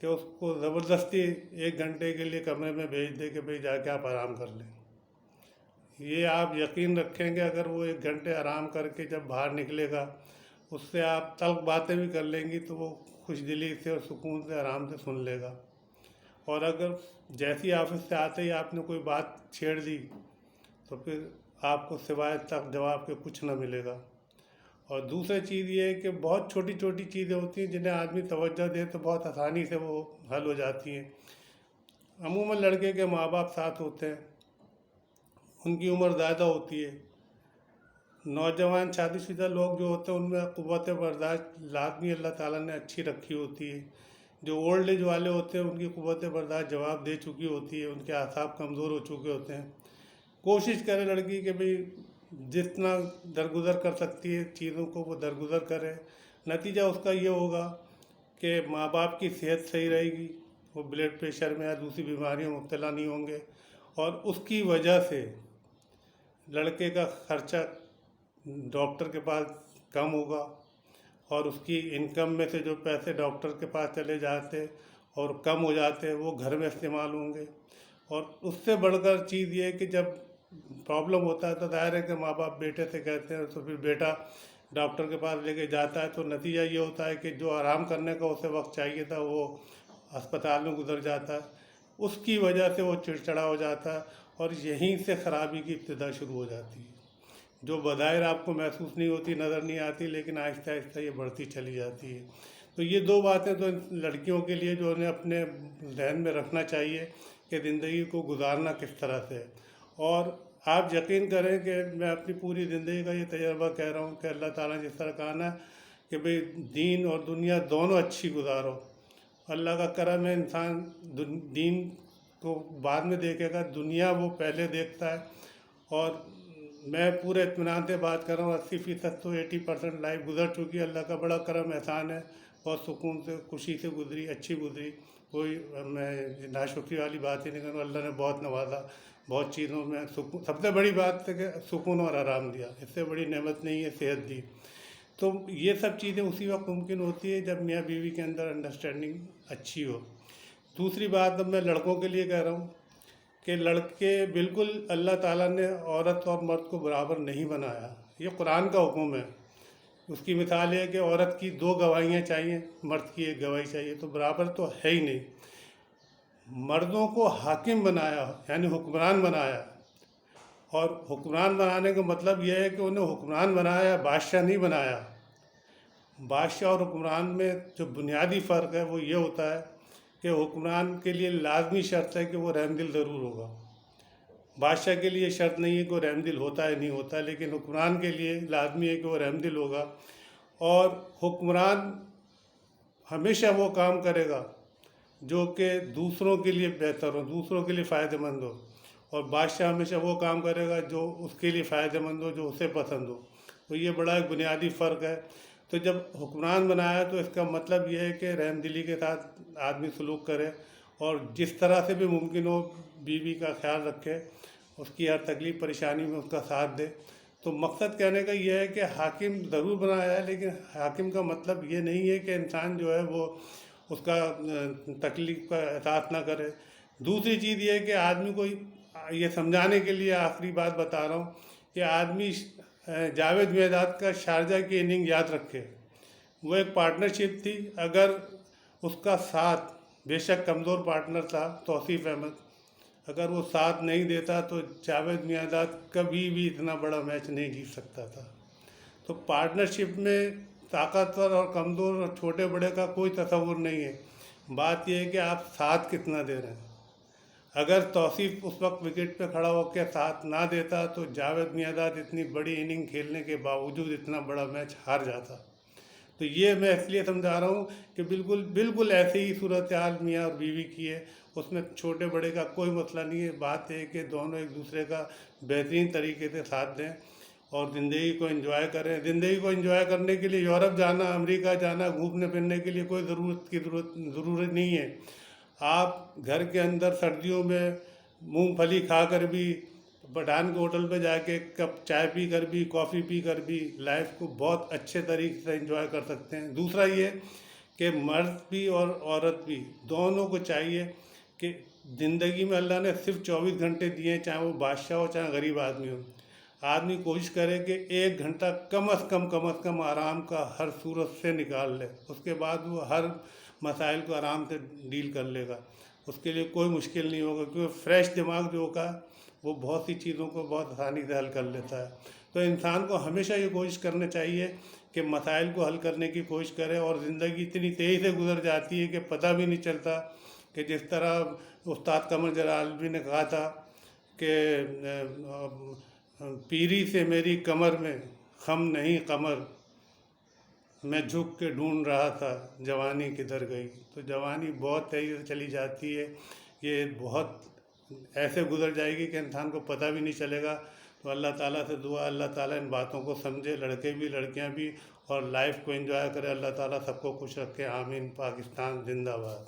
کہ اس کو زبردستی 1 گھنٹے کے لیے کمرے میں بھیج دے کہ بھئی جا کے آپ آرام کر لیں. یہ آپ یقین رکھیں کہ اگر وہ 1 گھنٹے آرام کر کے جب باہر نکلے گا، اس سے آپ تلخ باتیں بھی کر لیں گی تو وہ خوش دلی سے اور سکون سے آرام سے سن لے گا. اور اگر جیسی آفس سے آتے ہی آپ نے کوئی بات چھیڑ دی تو پھر آپ کو سوائے تلخ جواب کے کچھ نہ ملے گا. اور دوسری چیز یہ ہے کہ بہت چھوٹی چھوٹی چیزیں ہوتی ہیں جنہیں آدمی توجہ دے تو بہت آسانی سے وہ حل ہو جاتی ہیں. عموماً لڑکے کے ماں باپ ساتھ ہوتے ہیں، ان کی عمر زیادہ ہوتی ہے. نوجوان شادی شدہ لوگ جو ہوتے ہیں ان میں قوت برداشت لازمی اللہ تعالیٰ نے اچھی رکھی ہوتی ہے. جو اولڈ ایج والے ہوتے ہیں ان کی قوت برداشت جواب دے چکی ہوتی ہے، ان کے اعصاب کمزور ہو چکے ہوتے ہیں. کوشش کرے لڑکی کہ بھئی جتنا درگزر کر سکتی ہے چیزوں کو وہ درگزر کرے. نتیجہ اس کا یہ ہوگا کہ ماں باپ کی صحت صحیح رہے گی، وہ بلڈ پریشر میں یا دوسری بیماریوں میں مبتلا نہیں ہوں گے، اور اس کی وجہ سے لڑکے کا خرچہ ڈاکٹر کے پاس کم ہوگا، اور اس کی انکم میں سے جو پیسے ڈاکٹر کے پاس چلے جاتے اور کم ہو جاتے وہ گھر میں استعمال ہوں گے. اور اس سے بڑھ کر چیز یہ ہے کہ جب پرابلم ہوتا ہے تو ظاہر ہے کہ ماں باپ بیٹے سے کہتے ہیں تو پھر بیٹا ڈاکٹر کے پاس لے کے جاتا ہے تو نتیجہ یہ ہوتا ہے کہ جو آرام کرنے کا اسے وقت چاہیے تھا وہ اسپتال میں گزر جاتا ہے. اس کی وجہ سے وہ چڑچڑا ہو جاتا ہے اور یہیں سے خرابی کی ابتدا شروع ہو جاتی ہے، جو بظاہر آپ کو محسوس نہیں ہوتی، نظر نہیں آتی، لیکن آہستہ آہستہ یہ بڑھتی چلی جاتی ہے. تو یہ 2 باتیں تو لڑکیوں کے لیے جو انہیں اپنے ذہن میں رکھنا چاہیے کہ زندگی کو گزارنا کس طرح سے. اور آپ یقین کریں کہ میں اپنی پوری زندگی کا یہ تجربہ کہہ رہا ہوں کہ اللہ تعالیٰ نے جس طرح کہا نا کہ بھئی دین اور دنیا دونوں اچھی گزارو. اللہ کا کرم ہے، انسان دین کو بعد میں دیکھے گا، دنیا وہ پہلے دیکھتا ہے. اور میں پورے اطمینان سے بات کر رہا ہوں، 80% تو 80% لائف گزر چکی ہے. اللہ کا بڑا کرم احسان ہے، بہت سکون سے خوشی سے گزری، اچھی گزری. کوئی میں ناشکری والی بات ہی نہیں کروں، اللہ نے بہت نوازا بہت چیزوں میں. سکون سب سے بڑی بات ہے کہ سکون اور آرام دیا، اس سے بڑی نعمت نہیں ہے صحت دی. تو یہ سب چیزیں اسی وقت ممکن ہوتی ہے جب میاں بیوی کے اندر انڈرسٹینڈنگ اچھی ہو. دوسری بات اب میں لڑکوں کے لیے کہہ رہا ہوں کہ لڑکے بالکل اللہ تعالیٰ نے عورت اور مرد کو برابر نہیں بنایا، یہ قرآن کا حکم ہے. اس کی مثال یہ ہے کہ عورت کی 2 گواہیاں چاہیے، مرد کی 1 گواہی چاہیے، تو برابر تو ہے ہی نہیں. مردوں کو حاکم بنایا یعنی حکمران بنایا، اور حکمران بنانے کا مطلب یہ ہے کہ انہیں حکمران بنایا، بادشاہ نہیں بنایا. بادشاہ اور حکمران میں جو بنیادی فرق ہے وہ یہ ہوتا ہے کہ حکمران کے لیے لازمی شرط ہے کہ وہ رحم دل ضرور ہوگا. بادشاہ کے لیے شرط نہیں ہے کہ وہ رحم دل ہوتا ہے نہیں ہوتا، لیکن حکمران کے لیے لازمی ہے کہ وہ رحم دل ہوگا. اور حکمران ہمیشہ وہ کام کرے گا جو کہ دوسروں کے لیے بہتر ہو، دوسروں کے لیے فائدہ مند ہو. اور بادشاہ ہمیشہ وہ کام کرے گا جو اس کے لیے فائدہ مند ہو، جو اسے پسند ہو. تو یہ بڑا ایک بنیادی فرق ہے. تو جب حکمران بنایا تو اس کا مطلب یہ ہے کہ رحم دلی کے ساتھ آدمی سلوک کرے اور جس طرح سے بھی ممکن ہو بیوی کا خیال رکھے، اس کی ہر تکلیف پریشانی میں اس کا ساتھ دے. تو مقصد کہنے کا یہ ہے کہ حاکم ضرور بنایا ہے، لیکن حاکم کا مطلب یہ نہیں ہے کہ انسان جو ہے وہ اس کا تکلیف کا احساس نہ کرے. دوسری چیز یہ ہے کہ آدمی کو یہ سمجھانے کے لیے آخری بات بتا رہا ہوں کہ آدمی جاوید میرداد کا شارجہ کی اننگ یاد رکھے. وہ ایک پارٹنرشپ تھی، اگر اس کا ساتھ بے شک کمزور پارٹنر تھا توصیف احمد، اگر وہ ساتھ نہیں دیتا تو جاوید میرداد کبھی بھی اتنا بڑا میچ نہیں جیت سکتا تھا. تو پارٹنرشپ میں طاقتور اور کمزور اور چھوٹے بڑے کا کوئی تصور نہیں ہے، بات یہ ہے کہ آپ ساتھ کتنا دے رہے ہیں. اگر توصیف اس وقت وکٹ پہ کھڑا ہو کے ساتھ نہ دیتا تو جاوید میرداد اتنی بڑی اننگ کھیلنے کے باوجود اتنا بڑا میچ ہار جاتا. تو یہ میں اس لیے سمجھا رہا ہوں کہ بالکل ایسے ہی صورتحال میاں اور بیوی کی ہے، اس میں چھوٹے بڑے کا کوئی مسئلہ نہیں ہے. بات ہے کہ دونوں ایک دوسرے کا بہترین طریقے سے ساتھ دیں اور زندگی کو انجوائے کریں. زندگی کو انجوائے کرنے کے لیے یورپ جانا، امریکہ جانا، گھومنے پھرنے کے لیے کوئی ضرورت نہیں ہے. آپ گھر کے اندر سردیوں میں مونگ پھلی کھا کر بھی، پٹھان کے ہوٹل پہ جا کے ایک کپ چائے پی کر بھی، کافی پی کر بھی لائف کو بہت اچھے طریقے سے انجوائے کر سکتے ہیں. دوسرا یہ کہ مرد بھی اور عورت بھی دونوں کو چاہیے کہ زندگی میں اللہ نے صرف 24 گھنٹے دیے ہیں، چاہے وہ بادشاہ ہو چاہے غریب آدمی ہو، آدمی کوشش کرے کہ 1 گھنٹہ کم از کم آرام کا ہر صورت سے نکال لے، اس کے بعد وہ ہر مسائل کو آرام سے ڈیل کر لے گا، اس کے لیے کوئی مشکل نہیں ہوگا، کیونکہ فریش دماغ جو ہوگا وہ بہت سی چیزوں کو بہت آسانی سے حل کر لیتا ہے۔ تو انسان کو ہمیشہ یہ کوشش کرنا چاہیے کہ مسائل کو حل کرنے کی کوشش کرے، اور زندگی اتنی تیزی سے گزر جاتی ہے کہ پتہ بھی نہیں چلتا، کہ جس طرح استاد قمر جلالی نے کہا تھا کہ پیری سے میری کمر میں خم نہیں قمر، میں جھک کے ڈھونڈ رہا تھا جوانی کدھر گئی۔ تو جوانی بہت تیزی سے چلی جاتی ہے، یہ بہت ایسے گزر جائے گی کہ انسان کو پتہ بھی نہیں چلے گا۔ تو اللہ تعالیٰ سے دعا، اللہ تعالیٰ ان باتوں کو سمجھے، لڑکے بھی لڑکیاں بھی، اور لائف کو انجوائے کرے۔ اللہ تعالیٰ سب کو خوش رکھے، آمین۔ پاکستان زندہ باد۔